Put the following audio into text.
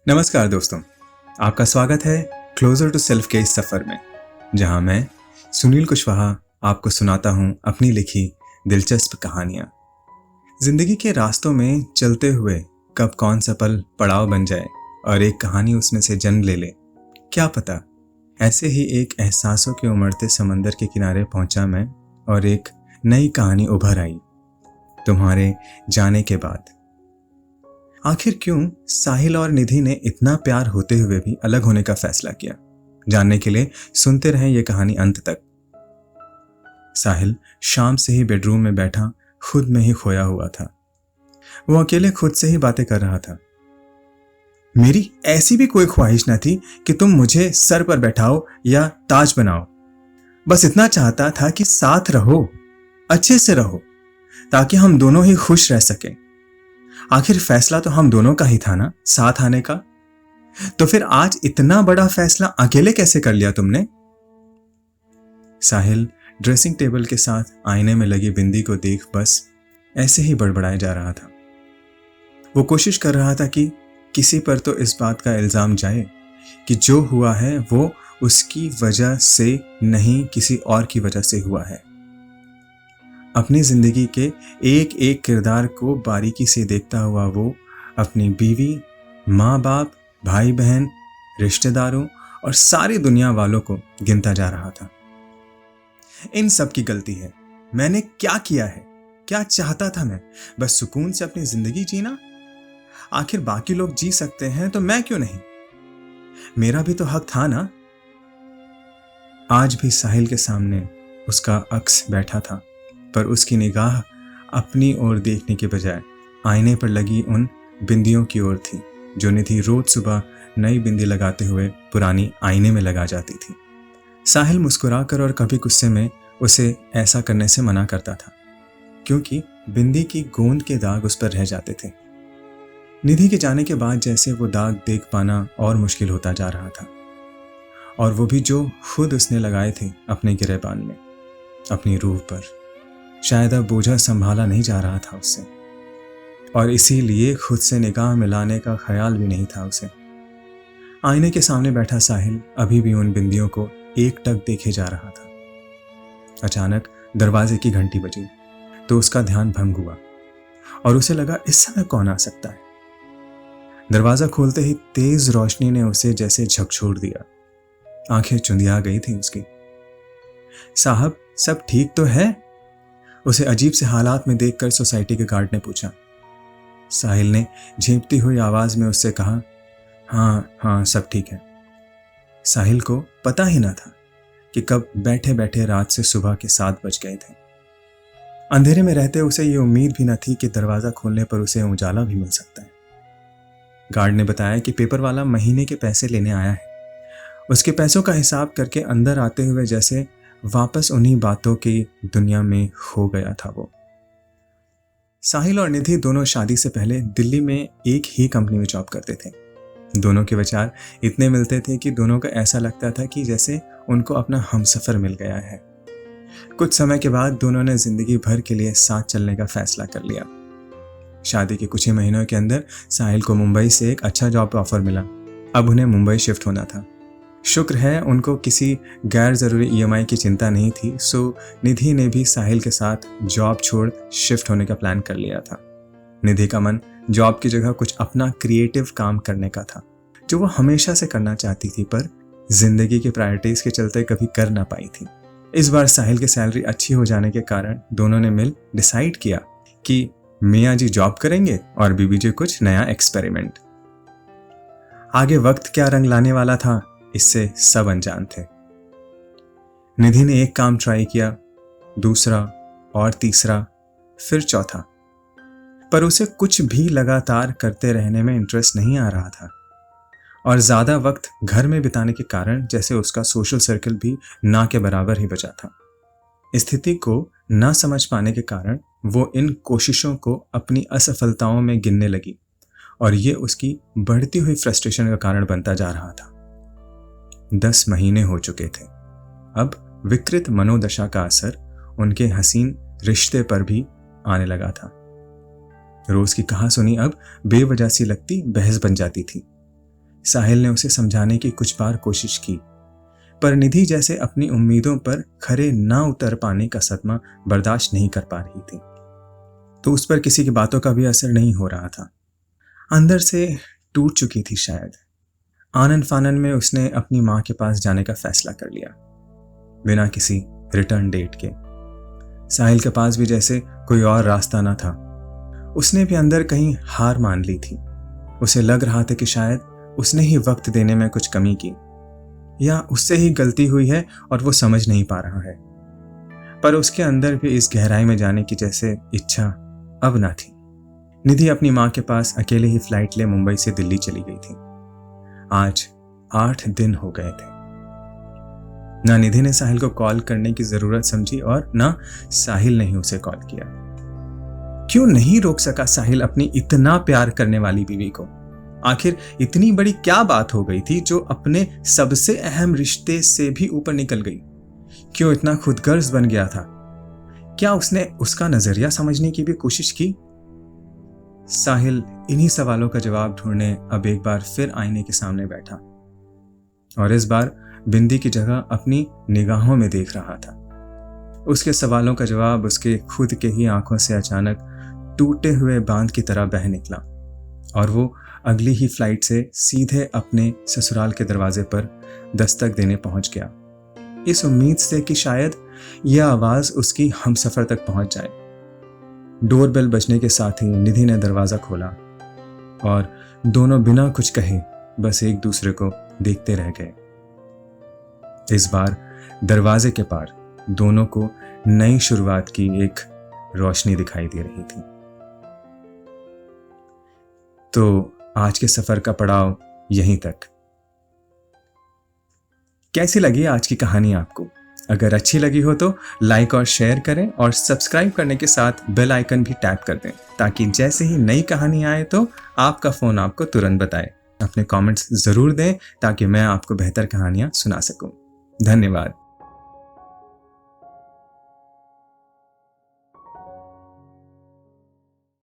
नमस्कार दोस्तों, आपका स्वागत है क्लोजर टू सेल्फ के इस सफ़र में, जहां मैं सुनील कुशवाहा आपको सुनाता हूं अपनी लिखी दिलचस्प कहानियां। जिंदगी के रास्तों में चलते हुए कब कौन सा पल पड़ाव बन जाए और एक कहानी उसमें से जन्म ले ले, क्या पता। ऐसे ही एक एहसासों के उमड़ते समंदर के किनारे पहुंचा मैं और एक नई कहानी उभर आई तुम्हारे जाने के बाद। आखिर क्यों साहिल और निधि ने इतना प्यार होते हुए भी अलग होने का फैसला किया? जानने के लिए सुनते रहें ये कहानी अंत तक। साहिल शाम से ही बेडरूम में बैठा खुद में ही खोया हुआ था। वो अकेले खुद से ही बातें कर रहा था। मेरी ऐसी भी कोई ख्वाहिश न थी कि तुम मुझे सर पर बैठाओ या ताज बनाओ। बस इतना चाहता था कि साथ रहो, अच्छे से रहो, ताकि हम दोनों ही खुश रह सकें। आखिर फैसला तो हम दोनों का ही था ना, साथ आने का। तो फिर आज इतना बड़ा फैसला अकेले कैसे कर लिया तुमने? साहिल ड्रेसिंग टेबल के साथ आईने में लगी बिंदी को देख बस ऐसे ही बड़बड़ाए जा रहा था। वो कोशिश कर रहा था कि किसी पर तो इस बात का इल्जाम जाए कि जो हुआ है वो उसकी वजह से नहीं, किसी और की वजह से हुआ है। अपनी जिंदगी के एक एक किरदार को बारीकी से देखता हुआ वो अपनी बीवी, माँ बाप, भाई बहन, रिश्तेदारों और सारी दुनिया वालों को गिनता जा रहा था। इन सब की गलती है। मैंने क्या किया है? क्या चाहता था मैं? बस सुकून से अपनी जिंदगी जीना। आखिर बाकी लोग जी सकते हैं तो मैं क्यों नहीं? मेरा भी तो हक था ना। आज भी साहिल के सामने उसका अक्स बैठा था, पर उसकी निगाह अपनी ओर देखने के बजाय आईने पर लगी उन बिंदियों की ओर थी जो निधि रोज सुबह नई बिंदी लगाते हुए पुरानी आईने में लगा जाती थी। साहिल मुस्कुराकर और कभी गुस्से में उसे ऐसा करने से मना करता था, क्योंकि बिंदी की गोंद के दाग उस पर रह जाते थे। निधि के जाने के बाद जैसे वो दाग देख पाना और मुश्किल होता जा रहा था, और वो भी जो खुद उसने लगाए थे अपने गिरेबान में, अपनी रूह पर। शायद अब बोझा संभाला नहीं जा रहा था उससे, और इसीलिए खुद से निगाह मिलाने का ख्याल भी नहीं था उसे। आईने के सामने बैठा साहिल अभी भी उन बिंदियों को एकटक देखे जा रहा था। अचानक दरवाजे की घंटी बजी तो उसका ध्यान भंग हुआ और उसे लगा इस समय कौन आ सकता है। दरवाजा खोलते ही तेज रोशनी ने उसे जैसे झकझोर दिया। आंखें चुंधिया गई थी उसकी। साहब, सब ठीक तो है? उसे अजीब से हालात में देखकर सोसाइटी के गार्ड ने पूछा। साहिल ने झेंपती हुई आवाज में उससे कहा, हाँ सब ठीक है। साहिल को पता ही ना था कि कब बैठे बैठे रात से सुबह के 7 बज गए थे। अंधेरे में रहते उसे ये उम्मीद भी न थी कि दरवाजा खोलने पर उसे उजाला भी मिल सकता है। गार्ड ने बताया कि पेपर वाला महीने के पैसे लेने आया है। उसके पैसों का हिसाब करके अंदर आते हुए जैसे वापस उन्हीं बातों की दुनिया में खो गया था वो। साहिल और निधि दोनों शादी से पहले दिल्ली में एक ही कंपनी में जॉब करते थे। दोनों के विचार इतने मिलते थे कि दोनों को ऐसा लगता था कि जैसे उनको अपना हमसफर मिल गया है। कुछ समय के बाद दोनों ने जिंदगी भर के लिए साथ चलने का फैसला कर लिया। शादी के कुछ ही महीनों के अंदर साहिल को मुंबई से एक अच्छा जॉब ऑफर मिला। अब उन्हें मुंबई शिफ्ट होना था। शुक्र है उनको किसी गैर ज़रूरी EMI की चिंता नहीं थी, सो निधि ने भी साहिल के साथ जॉब छोड़ शिफ्ट होने का प्लान कर लिया था। निधि का मन जॉब की जगह कुछ अपना क्रिएटिव काम करने का था, जो वो हमेशा से करना चाहती थी, पर जिंदगी की प्रायोरिटीज के चलते कभी कर ना पाई थी। इस बार साहिल की सैलरी अच्छी हो जाने के कारण दोनों ने मिल डिसाइड किया कि मियाँ जी जॉब करेंगे और बीबी जी कुछ नया एक्सपेरिमेंट। आगे वक्त क्या रंग लाने वाला था इससे सब अनजान थे। निधि ने एक काम ट्राई किया, दूसरा और तीसरा, फिर चौथा, पर उसे कुछ भी लगातार करते रहने में इंटरेस्ट नहीं आ रहा था, और ज्यादा वक्त घर में बिताने के कारण जैसे उसका सोशल सर्कल भी ना के बराबर ही बचा था। स्थिति को ना समझ पाने के कारण वो इन कोशिशों को अपनी असफलताओं में गिनने लगी, और ये उसकी बढ़ती हुई फ्रस्ट्रेशन का कारण बनता जा रहा था। 10 महीने हो चुके थे। अब विकृत मनोदशा का असर उनके हसीन रिश्ते पर भी आने लगा था। रोज की कहा सुनी अब बेवजह सी लगती बहस बन जाती थी। साहिल ने उसे समझाने की कुछ बार कोशिश की, पर निधि जैसे अपनी उम्मीदों पर खरे ना उतर पाने का सदमा बर्दाश्त नहीं कर पा रही थी। तो उस पर किसी की बातों का भी असर नहीं हो रहा था। अंदर से टूट चुकी थी शायद। आनन फानन में उसने अपनी माँ के पास जाने का फैसला कर लिया, बिना किसी रिटर्न डेट के। साहिल के पास भी जैसे कोई और रास्ता ना था। उसने भी अंदर कहीं हार मान ली थी। उसे लग रहा था कि शायद उसने ही वक्त देने में कुछ कमी की, या उससे ही गलती हुई है और वो समझ नहीं पा रहा है। पर उसके अंदर भी इस गहराई में जाने की जैसे इच्छा अब ना थी। निधि अपनी माँ के पास अकेले ही फ्लाइट ले मुंबई से दिल्ली चली गई थी। आज 8 दिन हो गए थे। ना निधि ने साहिल को कॉल करने की जरूरत समझी और ना साहिल ने ही उसे कॉल किया। क्यों नहीं रोक सका साहिल अपनी इतना प्यार करने वाली बीवी को? आखिर इतनी बड़ी क्या बात हो गई थी जो अपने सबसे अहम रिश्ते से भी ऊपर निकल गई? क्यों इतना खुदगर्ज बन गया था? क्या उसने उसका नजरिया समझने की भी कोशिश की? साहिल इन्हीं सवालों का जवाब ढूंढने अब एक बार फिर आईने के सामने बैठा और इस बार बिंदी की जगह अपनी निगाहों में देख रहा था। उसके सवालों का जवाब उसके खुद के ही आंखों से अचानक टूटे हुए बांध की तरह बह निकला और वो अगली ही फ्लाइट से सीधे अपने ससुराल के दरवाजे पर दस्तक देने पहुंच गया, इस उम्मीद से कि शायद यह आवाज उसकी हमसफर तक पहुंच जाए। डोरबेल बजने के साथ ही निधि ने दरवाजा खोला और दोनों बिना कुछ कहे बस एक दूसरे को देखते रह गए। इस बार दरवाजे के पार दोनों को नई शुरुआत की एक रोशनी दिखाई दे रही थी। तो आज के सफर का पड़ाव यहीं तक। कैसी लगी आज की कहानी आपको? अगर अच्छी लगी हो तो लाइक और शेयर करें और सब्सक्राइब करने के साथ बेल आइकन भी टैप कर दें ताकि जैसे ही नई कहानी आए तो आपका फोन आपको तुरंत बताए। अपने कमेंट्स जरूर दें ताकि मैं आपको बेहतर कहानियां सुना सकूं। धन्यवाद।